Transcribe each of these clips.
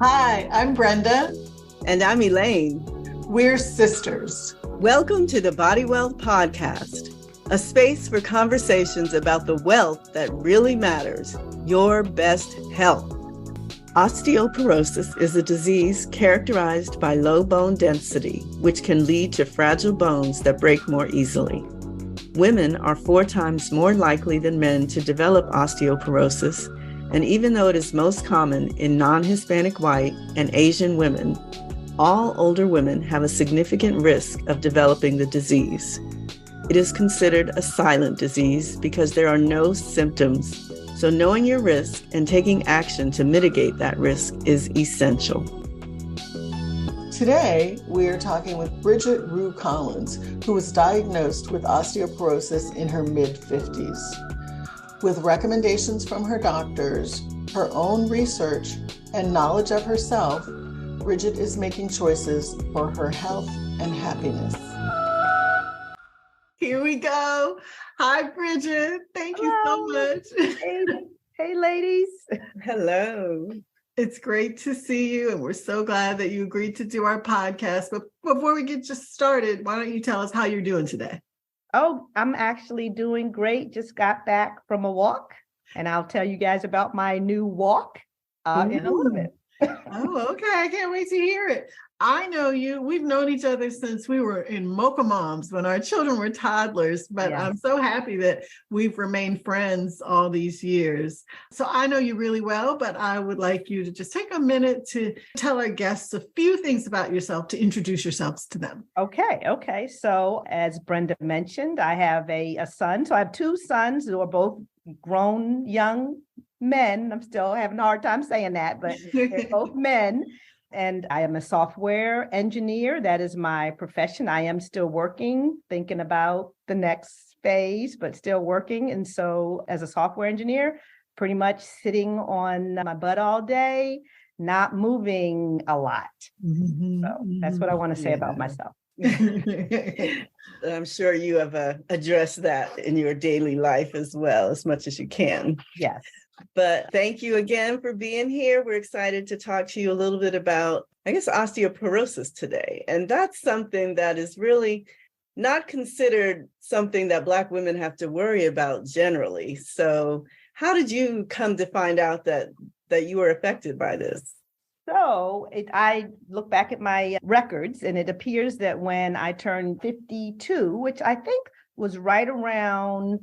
Hi, I'm Brenda. And I'm Elaine. We're sisters. Welcome to the Body Wealth Podcast, a space for conversations about the wealth that really matters, your best health. Osteoporosis is a disease characterized by low bone density, which can lead to fragile bones that break more easily. Women are 4 times more likely than men to develop osteoporosis, and even though it is most common in non-Hispanic white and Asian women, all older women have a significant risk of developing the disease. It is considered a silent disease because there are no symptoms, so knowing your risk and taking action to mitigate that risk is essential. Today, we are talking with Bridgette Roux Collins, who was diagnosed with osteoporosis in her mid-50s. With recommendations from her doctors, her own research, and knowledge of herself, Bridgette is making choices for her health and happiness. Here we go. Hi, Bridgette. Thank you so much. Hey, ladies. Hello. It's great to see you, and we're so glad that you agreed to do our podcast. But before we get just started, why don't you tell us how you're doing today? Oh, I'm actually doing great. Just got back from a walk, and I'll tell you guys about my new walk in a little bit. Oh, okay. I can't wait to hear it. I know you. We've known each other since we were in Mocha Moms when our children were toddlers, but I'm so happy that we've remained friends all these years. So I know you really well, but I would like you to just take a minute to tell our guests a few things about yourself, to introduce yourselves to them. Okay. So as Brenda mentioned, I have a son. So I have 2 sons who are both grown young men. I'm still having a hard time saying that, but they're both men. And I am a software engineer. That is my profession. I am still working, thinking about the next phase, but still working. And so as a software engineer, pretty much sitting on my butt all day, not moving a lot. Mm-hmm. So that's what I want to say about myself. I'm sure you have addressed that in your daily life as well, as much as you can. Yes. But thank you again for being here. We're excited to talk to you a little bit about, osteoporosis today. And that's something that is really not considered something that Black women have to worry about generally. So how did you come to find out that you were affected by this? So I look back at my records, and it appears that when I turned 52, which I think was right around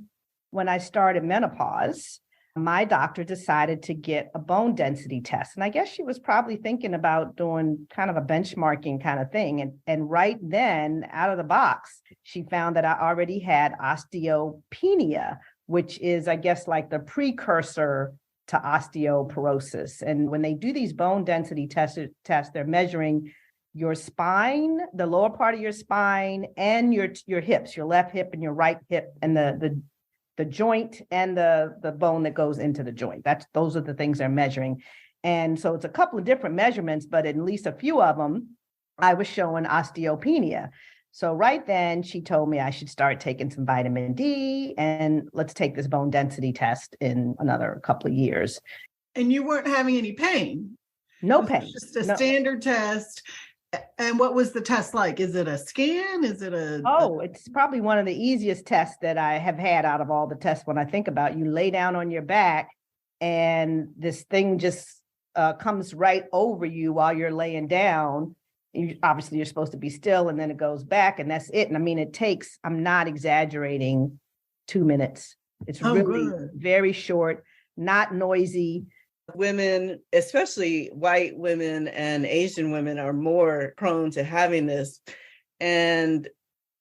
when I started menopause, my doctor decided to get a bone density test. And I guess she was probably thinking about doing kind of a benchmarking kind of thing. And right then, out of the box, she found that I already had osteopenia, which is, I guess, like the precursor to osteoporosis. And when they do these bone density tests, they're measuring your spine, the lower part of your spine, and your hips, your left hip and your right hip, and the joint and the bone that goes into the joint. Those are the things they're measuring. And so it's a couple of different measurements, but at least a few of them, I was showing osteopenia. So right then she told me I should start taking some vitamin D, and let's take this bone density test in another couple of years. And you weren't having any pain? No pain. Just a standard test. And what was the test like? Is it a scan? Is it it's probably one of the easiest tests that I have had out of all the tests. When I think about, you lay down on your back and this thing just comes right over you while you're laying down. Obviously, you're supposed to be still, and then it goes back, and that's it. And I mean, it takes, I'm not exaggerating, 2 minutes. It's really very short, not noisy. Women, especially white women and Asian women, are more prone to having this. And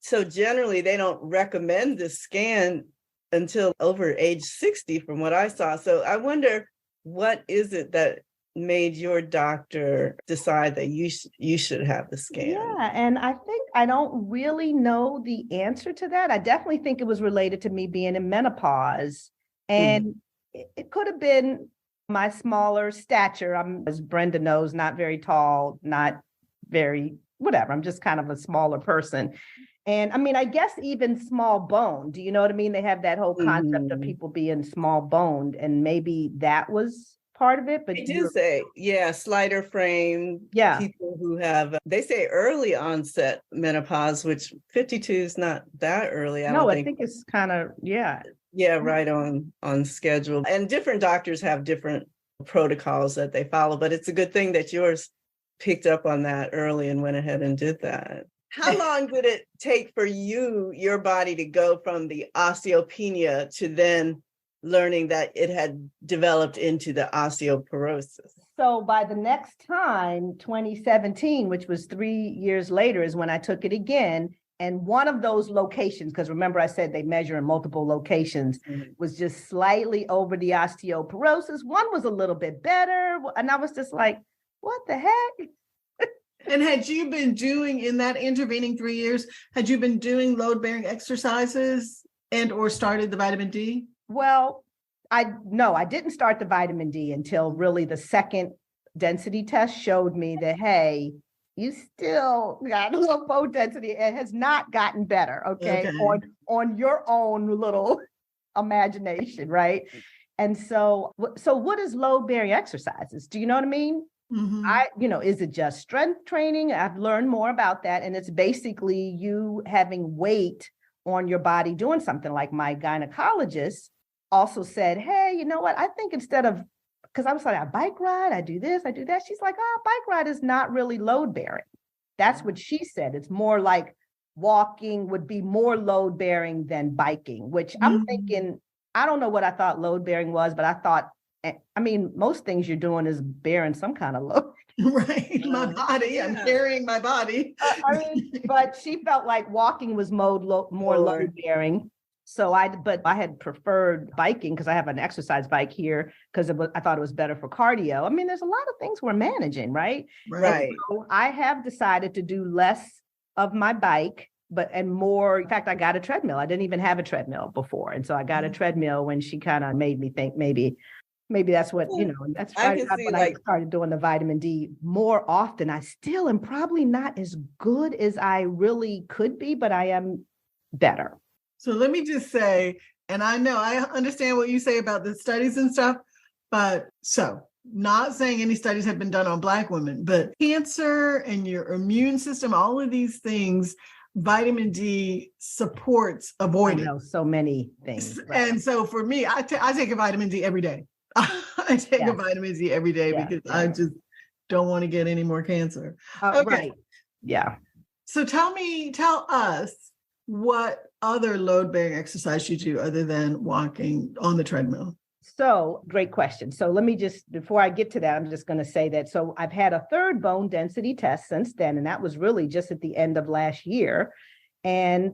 so generally they don't recommend this scan until over age 60 from what I saw. So I wonder, what is it that made your doctor decide that you should have the scan? Yeah, and I think I don't really know the answer to that. I definitely think it was related to me being in menopause. And it could have been my smaller stature. I'm, as Brenda knows, not very tall, not very, whatever. I'm just kind of a smaller person. And I mean, I guess even small boned, do you know what I mean? They have that whole concept of people being small boned, and maybe that was part of it, but they do say, slighter frame. People who have, they say early onset menopause, which 52 is not that early. I think it's kind of, right on schedule. And different doctors have different protocols that they follow, but it's a good thing that yours picked up on that early and went ahead and did that. How long did it take for your body to go from the osteopenia to then learning that it had developed into the osteoporosis? So by the next time, 2017, which was 3 years later, is when I took it again. And one of those locations, because remember I said they measure in multiple locations, was just slightly over the osteoporosis. One was a little bit better. And I was just like, what the heck? And had you been doing, in that intervening 3 years, had you been doing load-bearing exercises and or started the vitamin D? Well, I didn't start the vitamin D until really the second density test showed me that, hey, you still got a little bone density. It has not gotten better, okay? On your own little imagination, right? And so what is load-bearing exercises? Do you know what I mean? Mm-hmm. Is it just strength training? I've learned more about that. And it's basically you having weight on your body doing something. Like my gynecologist also said, hey, you know what? I think instead of, because I was like, I bike ride, I do this, I do that. She's like, bike ride is not really load bearing. That's what she said. It's more like walking would be more load bearing than biking, which I'm thinking, I don't know what I thought load bearing was, but I thought, most things you're doing is bearing some kind of load. Right. My body. I'm carrying my body. But she felt like walking was more load bearing. So I had preferred biking because I have an exercise bike here because I thought it was better for cardio. There's a lot of things we're managing, right? Right. So I have decided to do less of my bike, and more. In fact, I got a treadmill. I didn't even have a treadmill before. And so I got a treadmill when she kind of made me think maybe that's what, that's right when I started doing the vitamin D more often. I still am probably not as good as I really could be, but I am better. So let me just say, and I know I understand what you say about the studies and stuff, but not saying any studies have been done on Black women, but cancer and your immune system, all of these things, vitamin D supports avoiding. I know so many things. Right? And so for me, I take a vitamin D every day. I take a vitamin D every day because I just don't want to get any more cancer. Okay. Right. Yeah. So tell us what other load-bearing exercise you do other than walking on the treadmill. So great question. So let me just, before I get to that, I'm just going to say that. So I've had a third bone density test since then, and that was really just at the end of last year. And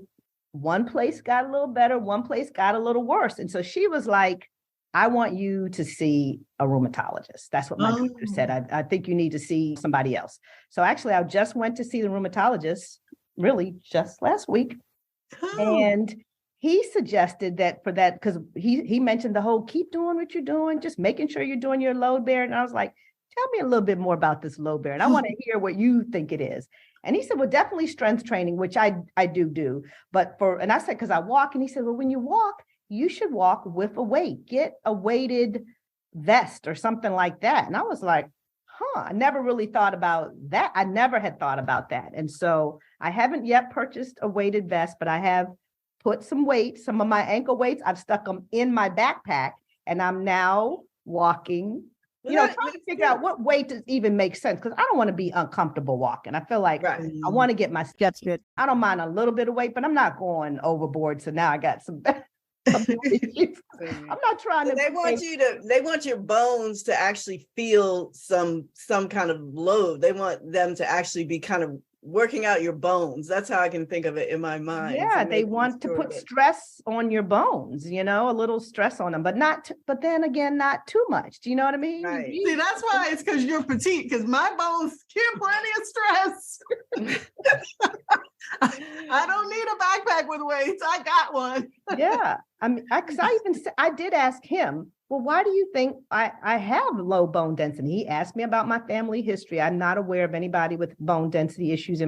one place got a little better, one place got a little worse. And so she was like, I want you to see a rheumatologist. That's what my doctor said. I think you need to see somebody else. So actually, I just went to see the rheumatologist really just last week. And he suggested that for that, because he mentioned the whole keep doing what you're doing, just making sure you're doing your load bearing. And I was like, tell me a little bit more about this load bearing. I want to hear what you think it is. And he said, well, definitely strength training, which I do. But and I said, because I walk. And he said, well, when you walk, you should walk with a weight. Get a weighted vest or something like that. And I was like, I never really thought about that. I never had thought about that. And so I haven't yet purchased a weighted vest, but I have put some weights, some of my ankle weights. I've stuck them in my backpack and I'm now walking, trying to figure out what weight does even make sense. Because I don't want to be uncomfortable walking. I feel like I want to get my steps fit. I don't mind a little bit of weight, but I'm not going overboard. So now I got some I'm not trying to. They want your bones to actually feel some kind of load. They want them to actually be kind of working out your bones. That's how I can think of it in my mind. Yeah, they want to put stress on your bones, a little stress on them, but but then again, not too much. Do you know what I mean? Right. See, that's why it's because you're petite, because my bones get plenty of stress. I don't need a backpack with weights. I got one. Yeah. I did ask him, well, why do you think I have low bone density? He asked me about my family history. I'm not aware of anybody with bone density issues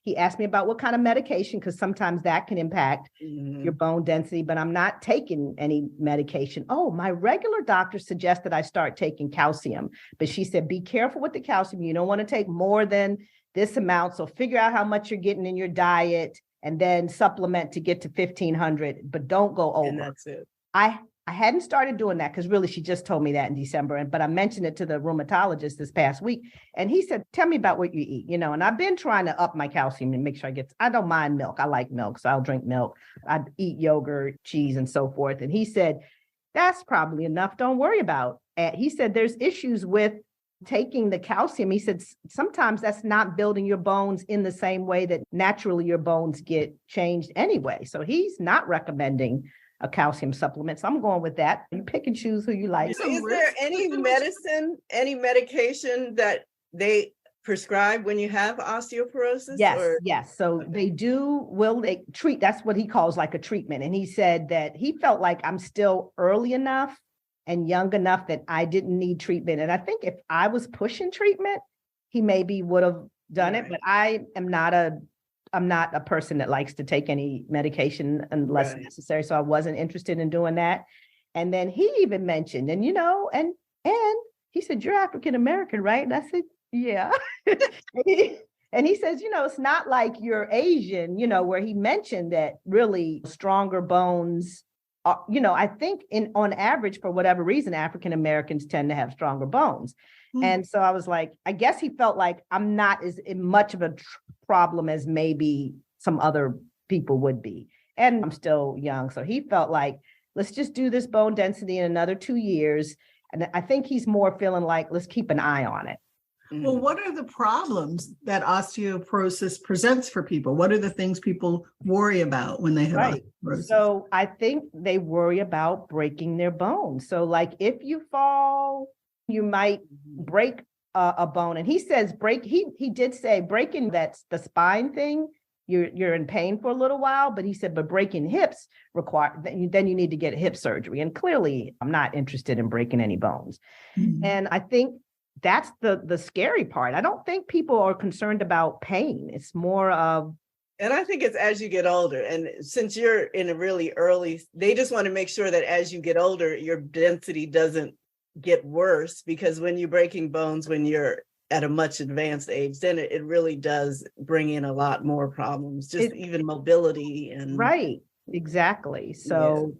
he asked me about what kind of medication, because sometimes that can impact your bone density, but I'm not taking any medication. Oh, my regular doctor suggested I start taking calcium, but she said, be careful with the calcium. You don't want to take more than this amount. So figure out how much you're getting in your diet and then supplement to get to 1,500, but don't go over. And that's it. I hadn't started doing that because really she just told me that in December. But I mentioned it to the rheumatologist this past week. And he said, tell me about what you eat, and I've been trying to up my calcium and make sure I don't mind milk. I like milk, so I'll drink milk. I eat yogurt, cheese, and so forth. And he said, that's probably enough. Don't worry about it. He said, there's issues with taking the calcium. He said, sometimes that's not building your bones in the same way that naturally your bones get changed anyway. So he's not recommending a calcium supplement. So I'm going with that. You pick and choose who you like. So is there any medication that they prescribe when you have osteoporosis? Yes. So they treat, that's what he calls like a treatment. And he said that he felt like I'm still early enough and young enough that I didn't need treatment. And I think if I was pushing treatment, he maybe would have done it, but I'm not a person that likes to take any medication unless necessary. So I wasn't interested in doing that. And then he even mentioned, and he said, you're African-American, right? And I said, yeah. And he says, it's not like you're Asian, where he mentioned that really stronger bones are, I think on average, for whatever reason, African-Americans tend to have stronger bones. And so I was like, I guess he felt like I'm not as much of a problem as maybe some other people would be. And I'm still young. So he felt like, let's just do this bone density in another 2 years. And I think he's more feeling like, let's keep an eye on it. Well, what are the problems that osteoporosis presents for people? What are the things people worry about when they have osteoporosis? So I think they worry about breaking their bones. So like if you fall, you might break a bone. And he says he did say breaking that's the spine thing, you're in pain for a little while, but he said, but breaking hips then you need to get hip surgery. And clearly I'm not interested in breaking any bones. And I think that's the scary part. I don't think people are concerned about pain. It's more of, and I think it's as you get older. And since you're in a really early, they just want to make sure that as you get older, your density doesn't get worse, because when you're breaking bones when you're at a much advanced age, then it really does bring in a lot more problems, even mobility and exactly. So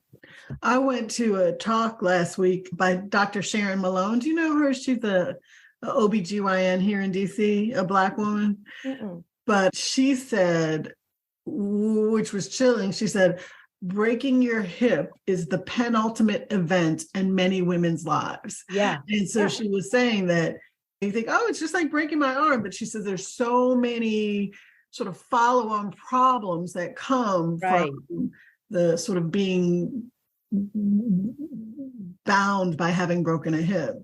I went to a talk last week by Dr. Sharon Malone. Do you know her? She's a OBGYN here in DC, a Black woman. But she said, which was chilling, she said, breaking your hip is the penultimate event in many women's lives. And so she was saying that you think, oh, it's just like breaking my arm. But she says there's so many sort of follow-on problems that come from the sort of being bound by having broken a hip.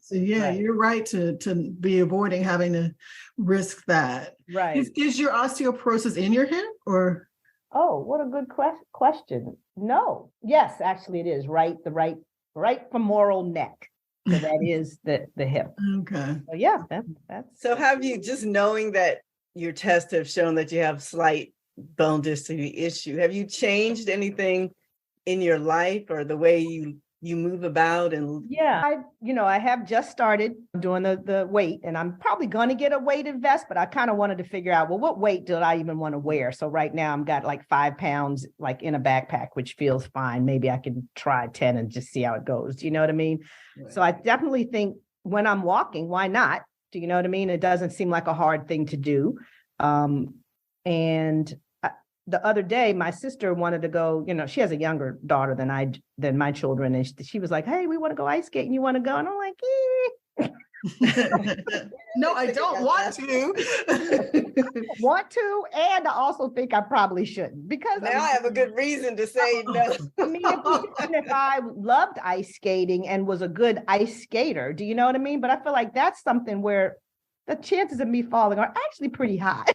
So you're right to be avoiding having to risk that. Is your osteoporosis in your hip or? Oh, what a good question. No. Yes, actually it is the right femoral neck. So that is the hip. Okay. So that's. So have you, just knowing that your tests have shown that you have slight bone density issue, have you changed anything in your life or the way you move about? And I have just started doing the weight, and I'm probably going to get a weighted vest, but I kind of wanted to figure out, well, what weight did I even want to wear? So right now I'm got like 5 pounds like in a backpack, which feels fine. Maybe I can try 10 and just see how it goes. Do you know what I mean? So I definitely think when I'm walking, why not? Do you know what I mean? It doesn't seem like a hard thing to do. And the other day, my sister wanted to go, she has a younger daughter than my children. And she was like, hey, we want to go ice skating. You want to go? And I'm like, no, I don't want to. Want to, and I also think I probably shouldn't, because now I have a good reason to say no. I mean, if I loved ice skating and was a good ice skater, do you know what I mean? But I feel like that's something where the chances of me falling are actually pretty high.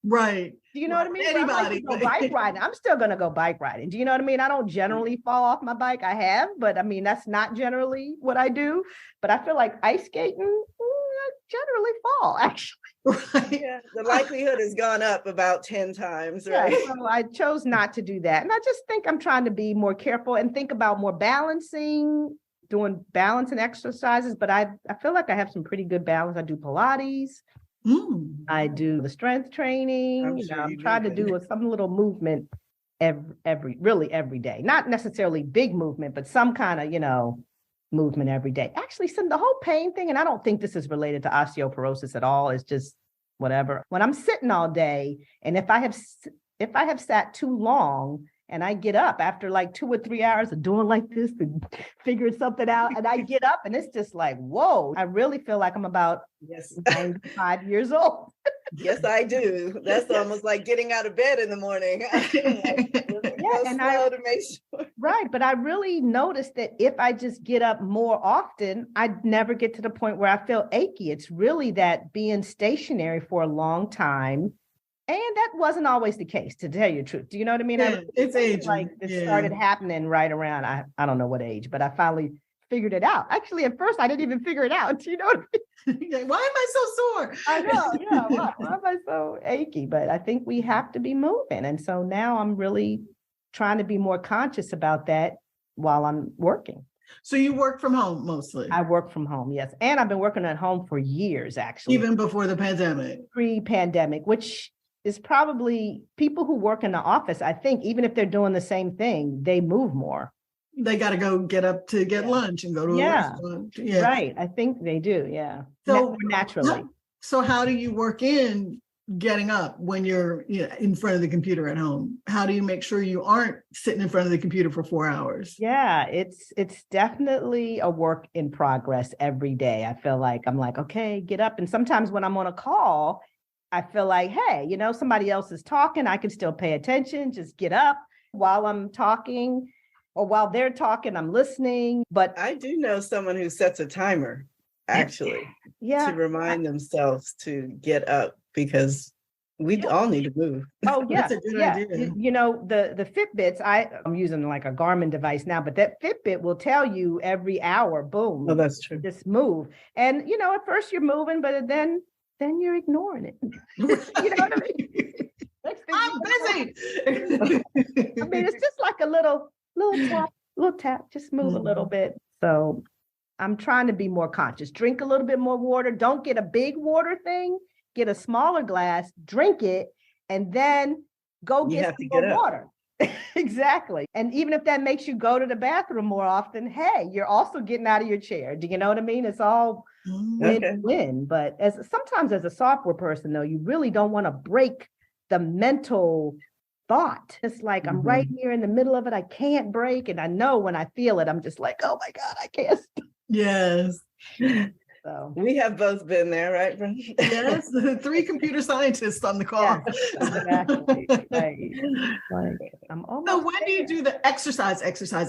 Right. Do you know what I mean? Anybody. Go bike riding. I'm still going to go bike riding. Do you know what I mean? I don't generally fall off my bike. I have, but I mean, that's not generally what I do. But I feel like ice skating, I generally fall, actually. Right. Yeah, the likelihood has gone up about 10 times, right? Yeah, so I chose not to do that. And I just think I'm trying to be more careful and think about more balancing, doing balancing exercises. But I feel like I have some pretty good balance. I do Pilates. I do the strength training. I'm trying to do some little movement every day. Not necessarily big movement, but some kind of, movement every day. Actually, the whole pain thing, and I don't think this is related to osteoporosis at all, is just whatever. When I'm sitting all day, and if I have sat too long, and I get up after like 2 or 3 hours of doing like this and figuring something out, and I get up and it's just like, whoa, I really feel like I'm about 95 years old. Yes, I do. That's almost like getting out of bed in the morning. To make sure. Right. But I really noticed that if I just get up more often, I'd never get to the point where I feel achy. It's really that being stationary for a long time. And that wasn't always the case, to tell you the truth. Do you know what I mean? Yeah, it's aging. Like it started happening right around, I don't know what age, but I finally figured it out. Actually, at first, I didn't even figure it out. You know what I mean? Why am I so sore? I know, yeah. Why am I so achy? But I think we have to be moving. And so now I'm really trying to be more conscious about that while I'm working. So you work from home mostly? I work from home, yes. And I've been working at home for years, actually. Even before the pandemic? Pre-pandemic, which is probably people who work in the office, I think, even if they're doing the same thing, they move more. They got to go get up to get lunch and go to a restaurant. Yeah, right. I think they do. Yeah. So naturally. So how do you work in getting up when you're in front of the computer at home? How do you make sure you aren't sitting in front of the computer for 4 hours? Yeah, it's definitely a work in progress every day. I feel like I'm like, okay, get up. And sometimes when I'm on a call, I feel like, hey, somebody else is talking. I can still pay attention. Just get up while I'm talking, or while they're talking, I'm listening. But I do know someone who sets a timer, actually, to remind themselves to get up, because we all need to move. Oh, yeah. That's a good idea. The Fitbits, I'm using like a Garmin device now, but that Fitbit will tell you every hour, boom. Oh, that's true. Just move. And, at first you're moving, but then you're ignoring it. You know what I mean? I'm busy. I mean, it's just like a little tap, just move a little bit. So I'm trying to be more conscious. Drink a little bit more water. Don't get a big water thing. Get a smaller glass, drink it, and then go get some more water. Exactly. And even if that makes you go to the bathroom more often, hey, you're also getting out of your chair. Do you know what I mean? It's all win-win. But sometimes as a software person, though, you really don't want to break the mental thought. It's like I'm right here in the middle of it. I can't break. And I know when I feel it, I'm just like, oh my God, I can't. Yes. So we have both been there, right, Brenda? Yes, 3 computer scientists on the call. Yes, exactly. Right. So when do you do the exercise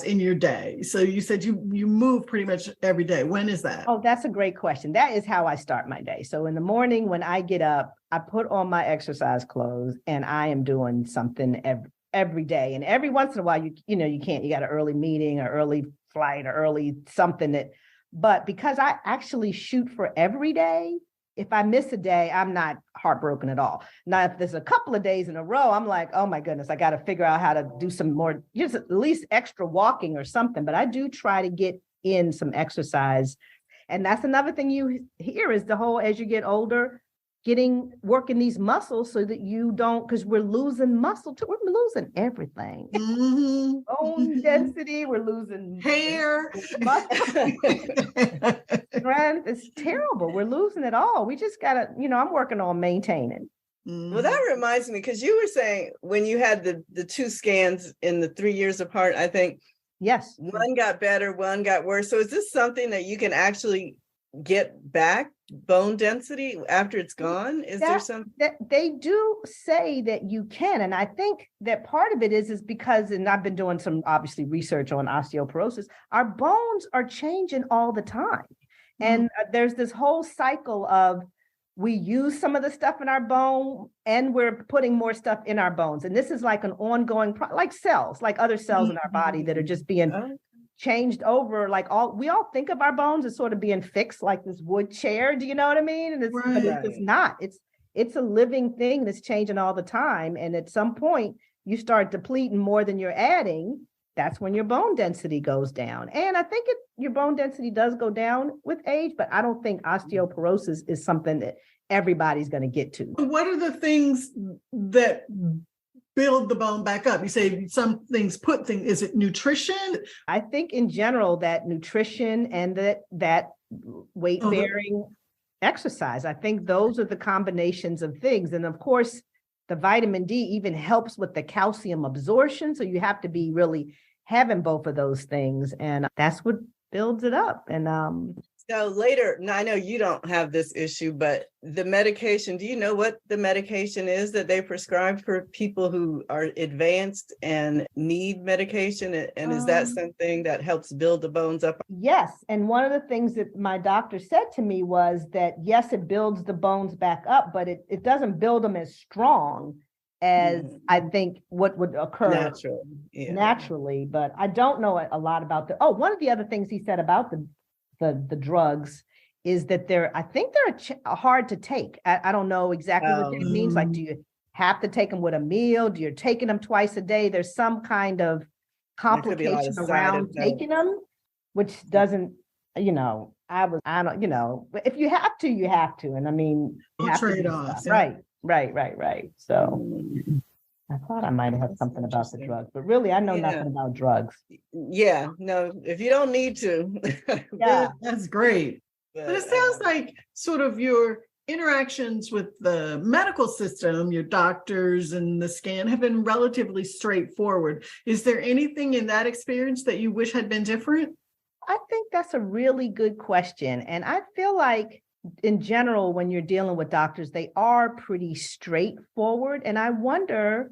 in your day? So you said you move pretty much every day. When is that? Oh, that's a great question. That is how I start my day. So in the morning when I get up, I put on my exercise clothes and I am doing something every day. And every once in a while, you can't, you got an early meeting or early flight or early something but because I actually shoot for every day, if I miss a day, I'm not heartbroken at all. Now, if there's a couple of days in a row, I'm like, oh my goodness, I got to figure out how to do some more, just at least extra walking or something. But I do try to get in some exercise. And that's another thing you hear is the whole, as you get older, working these muscles so that you don't, because we're losing muscle too. We're losing everything. Bone density, we're losing hair. Strength. It's terrible. We're losing it all. We just gotta, I'm working on maintaining. Well, that reminds me, because you were saying when you had the 2 scans in the 3 years apart, I think yes, one got better, one got worse. So is this something that you can actually get back, bone density, after it's gone? There some that they do say that you can, and I think that part of it is because, and I've been doing some obviously research on osteoporosis, our bones are changing all the time. And there's this whole cycle of we use some of the stuff in our bone and we're putting more stuff in our bones. And this is like an ongoing, like cells, like other cells in our body that are just being changed over. Like we all think of our bones as sort of being fixed like this wood chair. Do you know what I mean? And but it's not. It's a living thing that's changing all the time. And at some point you start depleting more than you're adding. That's when your bone density goes down. And I think your bone density does go down with age, but I don't think osteoporosis is something that everybody's going to get to. What are the things that build the bone back up? You say some things is it nutrition? I think in general that nutrition and that weight bearing exercise, I think those are the combinations of things. And of course, the vitamin D even helps with the calcium absorption. So you have to be really having both of those things. And that's what builds it up. And so later, now I know you don't have this issue, but the medication, do you know what the medication is that they prescribe for people who are advanced and need medication? And is that something that helps build the bones up? Yes. And one of the things that my doctor said to me was that, yes, it builds the bones back up, but it doesn't build them as strong as I think what would occur naturally. But I don't know a lot about one of the other things he said about the drugs is that I think they're hard to take. I don't know exactly what that means. Like, do you have to take them with a meal? Do you take them twice a day? There's some kind of complication around taking them, which doesn't, if you have to, you have to. And I mean, trade-offs. Right. So I thought I might have had something about the drugs, but really I know nothing about drugs. Yeah, no, if you don't need to. That's great. But it sounds like sort of your interactions with the medical system, your doctors and the scan have been relatively straightforward. Is there anything in that experience that you wish had been different? I think that's a really good question. And I feel like in general, when you're dealing with doctors, they are pretty straightforward. And I wonder,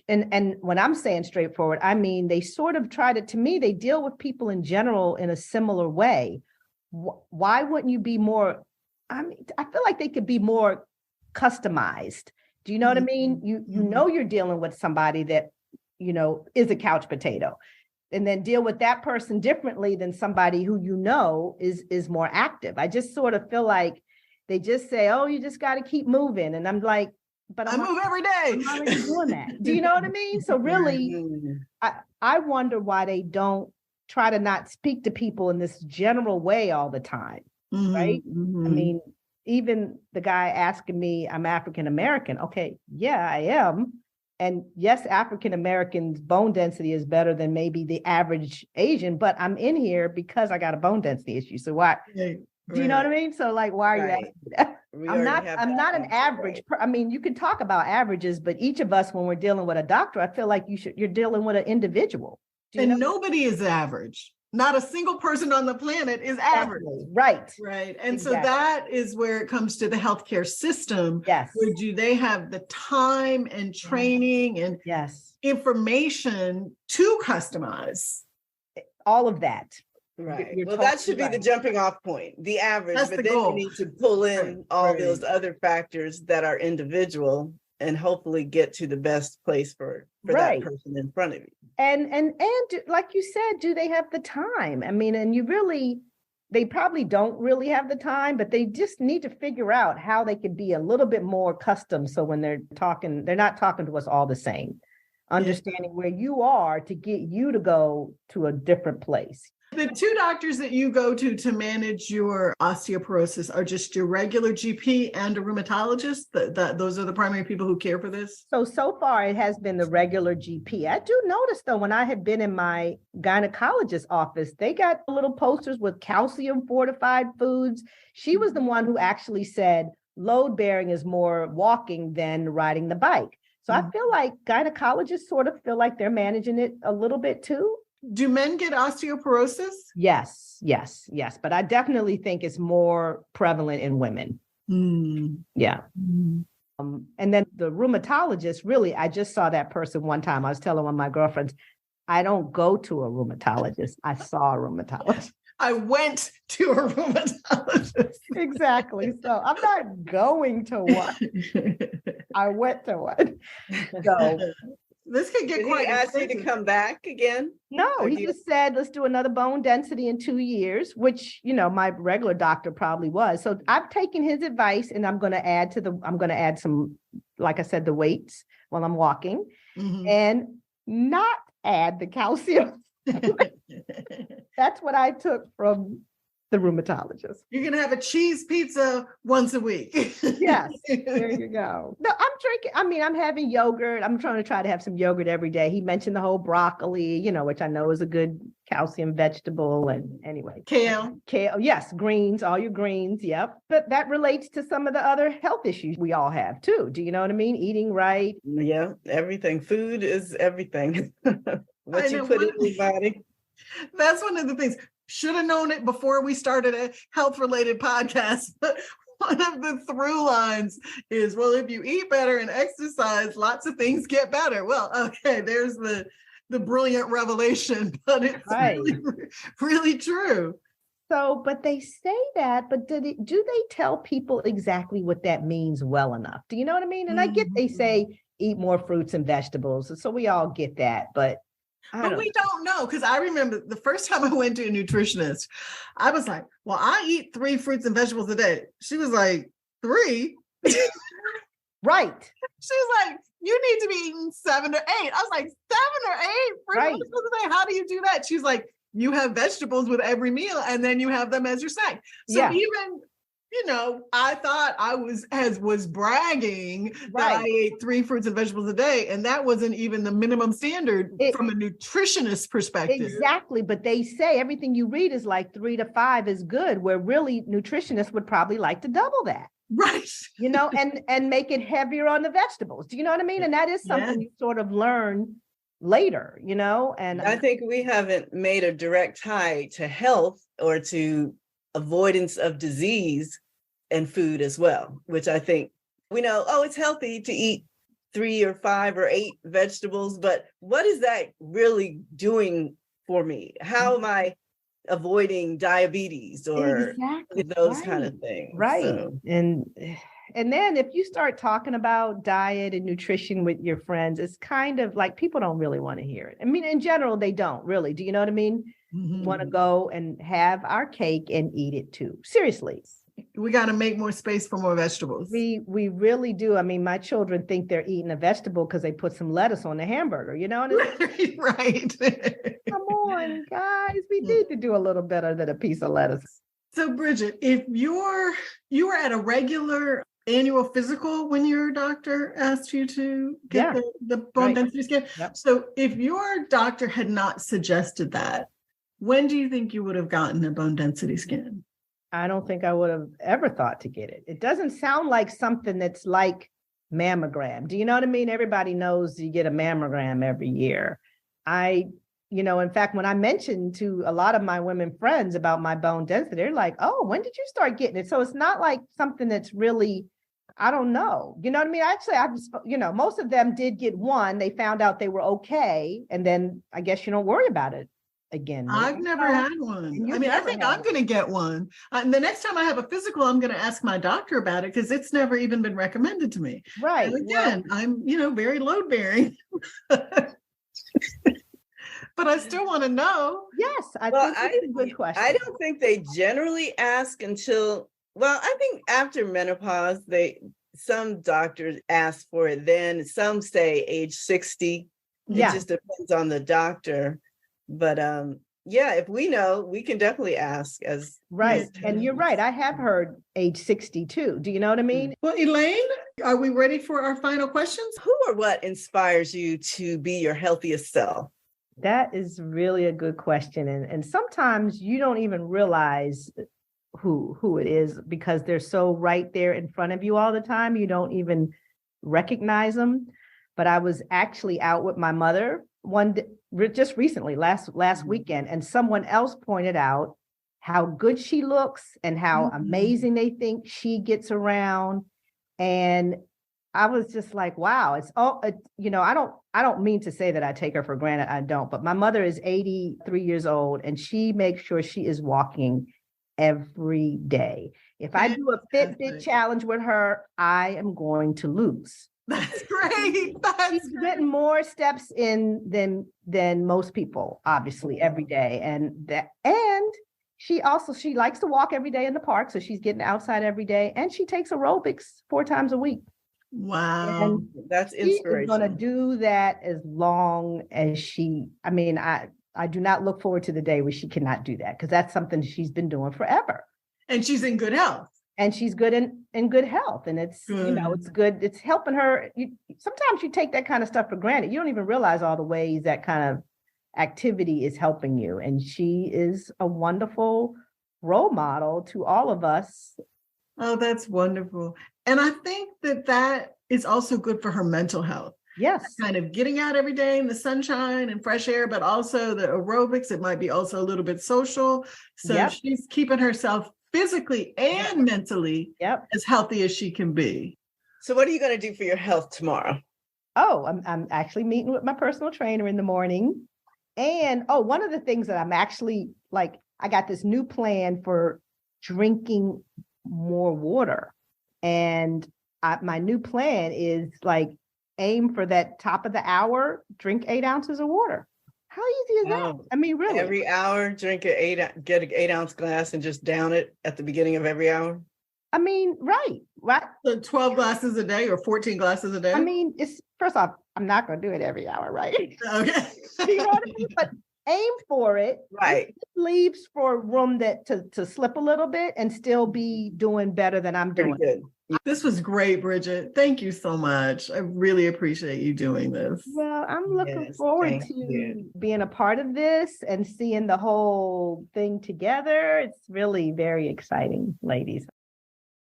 and when I'm saying straightforward, I mean, they sort of to me, they deal with people in general in a similar way. Why wouldn't you be more, I feel like they could be more customized. Do you know what I mean? You know, you're dealing with somebody that, is a couch potato, and then deal with that person differently than somebody who is more active. I just sort of feel like they just say, "Oh, you just got to keep moving," and I'm like, "But I move every day. I'm already doing that." Do you know what I mean? So really, I wonder why they don't try to not speak to people in this general way all the time, right? I mean, even the guy asking me, "I'm African American." Okay, yeah, I am. And yes, African Americans' bone density is better than maybe the average Asian, but I'm in here because I got a bone density issue. So why? Do you know what I mean? So like, why are you asking that? I'm not an average. I mean, you can talk about averages, but each of us, when we're dealing with a doctor, I feel like you're dealing with an individual. And nobody is average. Not a single person on the planet is average. Right. And so that is where it comes to the healthcare system. Yes. Where do they have the time and training and information to customize? All of that. Right. Well, that should be the jumping off point, the average. That's but then goal. You need to pull in all those other factors that are individual and hopefully get to the best place for that person in front of you. And like you said, do they have the time? I mean, and they probably don't really have the time, but they just need to figure out how they can be a little bit more custom. So when they're not talking to us all the same, understanding where you are to get you to go to a different place. The two doctors that you go to manage your osteoporosis are just your regular GP and a rheumatologist? Those are the primary people who care for this? So far, it has been the regular GP. I do notice, though, when I had been in my gynecologist office, they got little posters with calcium fortified foods. She was the one who actually said load bearing is more walking than riding the bike. So I feel like gynecologists sort of feel like they're managing it a little bit too. Do men get osteoporosis? Yes. But I definitely think it's more prevalent in women. Yeah. And then the rheumatologist, really, I just saw that person one time. I was telling one of my girlfriends, I don't go to a rheumatologist. I saw a rheumatologist. I went to a rheumatologist. Exactly. So I'm not going to one. I went to one. So this could get Did quite he ask you expensive. to come back again? no, he just said, let's do another bone density in 2 years, which, my regular doctor probably was. So I've taken his advice and I'm going to add some, like I said, the weights while I'm walking and not add the calcium. That's what I took from the rheumatologist. You're going to have a cheese pizza once a week. Yes, there you go. No, I'm drinking. I'm having yogurt. I'm trying to have some yogurt every day. He mentioned the whole broccoli, which I know is a good calcium vegetable. And anyway, Kale, yes, greens, all your greens. Yep. But that relates to some of the other health issues we all have too. Do you know what I mean? Eating right. Yeah, everything. Food is everything. What you put in your body. That's one of the things. Should have known it before we started a health-related podcast. But one of the through lines is, well, if you eat better and exercise, lots of things get better. Well, okay, there's the brilliant revelation, but it's really, really true. So, but they say that, but do they tell people exactly what that means well enough? Do you know what I mean? And I get they say eat more fruits and vegetables, so we all get that, but we don't know, because I remember the first time I went to a nutritionist, I was like, well, I eat 3 fruits and vegetables a day. She was like, 3? Right. She was like, you need to be eating 7 or 8. I was like, 7 or 8 fruits and vegetables a day? How do you do that? She's like, you have vegetables with every meal and then you have them as your snack. So even, I thought I was bragging that I ate 3 fruits and vegetables a day. And that wasn't even the minimum standard from a nutritionist perspective. Exactly. But they say everything you read is like 3 to 5 is good, where really nutritionists would probably like to double that. Right. And make it heavier on the vegetables. Do you know what I mean? And that is something you sort of learn later, and I think we haven't made a direct tie to health or to avoidance of disease and food as well, which I think we know, it's healthy to eat 3 or 5 or 8 vegetables, but what is that really doing for me? How am I avoiding diabetes or those kind of things? Right. So. And then if you start talking about diet and nutrition with your friends, it's kind of like people don't really want to hear it. I mean, in general, they don't really. Do you know what I mean? Want to go and have our cake and eat it too. Seriously. We got to make more space for more vegetables. We really do. I mean, my children think they're eating a vegetable because they put some lettuce on the hamburger, Right. Come on, guys. We need to do a little better than a piece of lettuce. So, Bridgette, if you were at a regular annual physical when your doctor asked you to get the bone density scan. Yep. So if your doctor had not suggested that, when do you think you would have gotten a bone density scan? I don't think I would have ever thought to get it. It doesn't sound like something that's like mammogram. Do you know what I mean? Everybody knows you get a mammogram every year. In fact, when I mentioned to a lot of my women friends about my bone density, they're like, oh, when did you start getting it? So it's not like something that's really, I don't know. You know what I mean? Actually, most of them did get one. They found out they were okay. And then I guess you don't worry about it again. I've never had one. I think I'm going to get one. And the next time I have a physical, I'm going to ask my doctor about it because it's never even been recommended to me. Right. And again, I'm, very load bearing. But I still want to know. Yes, I think it's a good question. I don't think they generally ask until, I think after menopause, some doctors ask for it then. Some say age 60. It just depends on the doctor. But if we know, we can definitely ask as right. And you're right. I have heard age 62. Do you know what I mean? Well, Elaine, are we ready for our final questions? Who or what inspires you to be your healthiest self? That is really a good question. And sometimes you don't even realize who it is because they're so right there in front of you all the time. You don't even recognize them. But I was actually out with my mother just recently, last weekend, and someone else pointed out how good she looks and how amazing they think she gets around. And I was just like, wow, I don't mean to say that I take her for granted. I don't, but my mother is 83 years old and she makes sure she is walking every day. If I do a Fitbit challenge with her, I am going to lose. That's great. She's getting more steps in than most people, obviously, every day. And she likes to walk every day in the park. So she's getting outside every day and she takes aerobics 4 times a week. Wow. And that's inspirational. She's going to do that as long as I do not look forward to the day where she cannot do that because that's something she's been doing forever. And she's in good health. And she's good in good health. And it's, good. It's good. It's helping her. Sometimes you take that kind of stuff for granted. You don't even realize all the ways that kind of activity is helping you. And she is a wonderful role model to all of us. Oh, that's wonderful. And I think that is also good for her mental health. Yes. Kind of getting out every day in the sunshine and fresh air, but also the aerobics. It might be also a little bit social. So she's keeping herself physically and mentally as healthy as she can be. So what are you going to do for your health tomorrow? Oh, I'm actually meeting with my personal trainer in the morning. And one of the things that I'm actually I got this new plan for drinking more water. And my new plan is aim for that top of the hour, drink 8 ounces of water. How easy is that? I mean, really? Every hour, get an 8-ounce glass and just down it at the beginning of every hour? I mean, right. So 12 glasses a day or 14 glasses a day? I mean, first off, I'm not going to do it every hour, right? Okay. You know what I mean? But aim for it. Right. It leaves for room to slip a little bit and still be doing better than I'm doing. Pretty good. This was great, Bridgette. Thank you so much. I really appreciate you doing this. Well, I'm looking forward to being a part of this and seeing the whole thing together. It's really very exciting, ladies.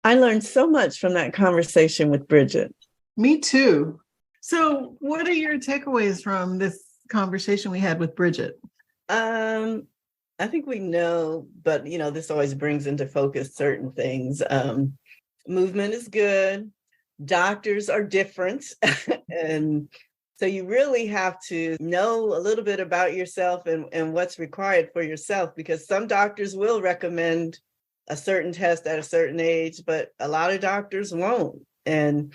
I learned so much from that conversation with Bridgette. Me too. So what are your takeaways from this conversation we had with Bridgette? I think we know, but this always brings into focus certain things. Movement is good. Doctors are different. And so you really have to know a little bit about yourself and what's required for yourself, because some doctors will recommend a certain test at a certain age, but a lot of doctors won't. And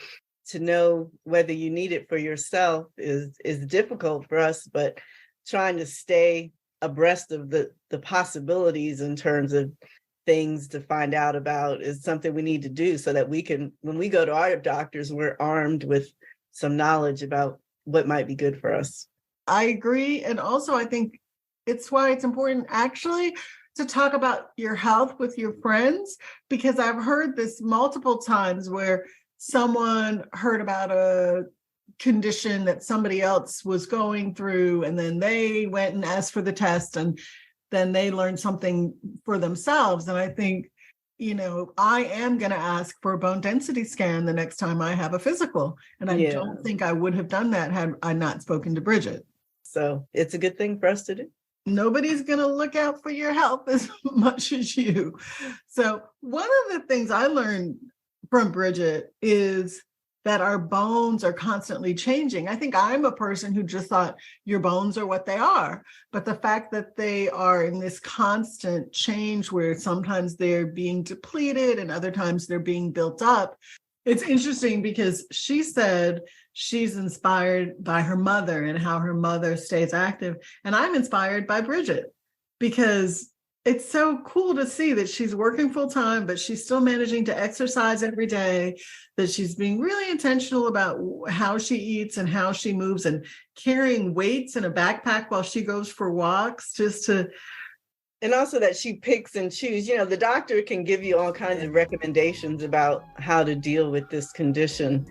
to know whether you need it for yourself is difficult for us, but trying to stay abreast of the possibilities in terms of things to find out about is something we need to do so that we can, when we go to our doctors, we're armed with some knowledge about what might be good for us. I agree. And also, I think it's why it's important actually to talk about your health with your friends, because I've heard this multiple times where someone heard about a condition that somebody else was going through, and then they went and asked for the test, and then they learned something for themselves. And I think, I am going to ask for a bone density scan the next time I have a physical. And I don't think I would have done that had I not spoken to Bridgette. So it's a good thing for us to do. Nobody's going to look out for your health as much as you. So one of the things I learned from Bridgette is that our bones are constantly changing. I think I'm a person who just thought your bones are what they are. But the fact that they are in this constant change where sometimes they're being depleted and other times they're being built up. It's interesting because she said she's inspired by her mother and how her mother stays active. And I'm inspired by Bridgette because it's so cool to see that she's working full time, but she's still managing to exercise every day, that she's being really intentional about how she eats and how she moves and carrying weights in a backpack while she goes for walks and also that she picks and chooses. The doctor can give you all kinds of recommendations about how to deal with this condition,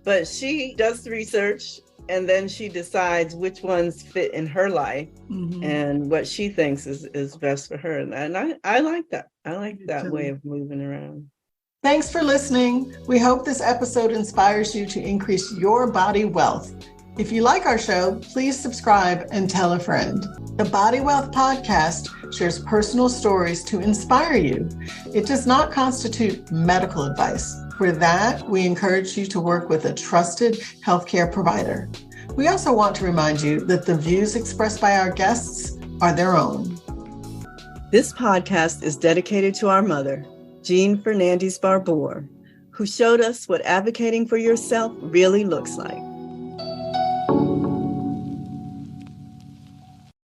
but she does the research and then she decides which ones fit in her life and what she thinks is best for her. And I like that. I like that way of moving around. Thanks for listening. We hope this episode inspires you to increase your body wealth. If you like our show, please subscribe and tell a friend. The Body Wealth Podcast shares personal stories to inspire you. It does not constitute medical advice. For that, we encourage you to work with a trusted healthcare provider. We also want to remind you that the views expressed by our guests are their own. This podcast is dedicated to our mother, Jean Fernandez Barbour, who showed us what advocating for yourself really looks like.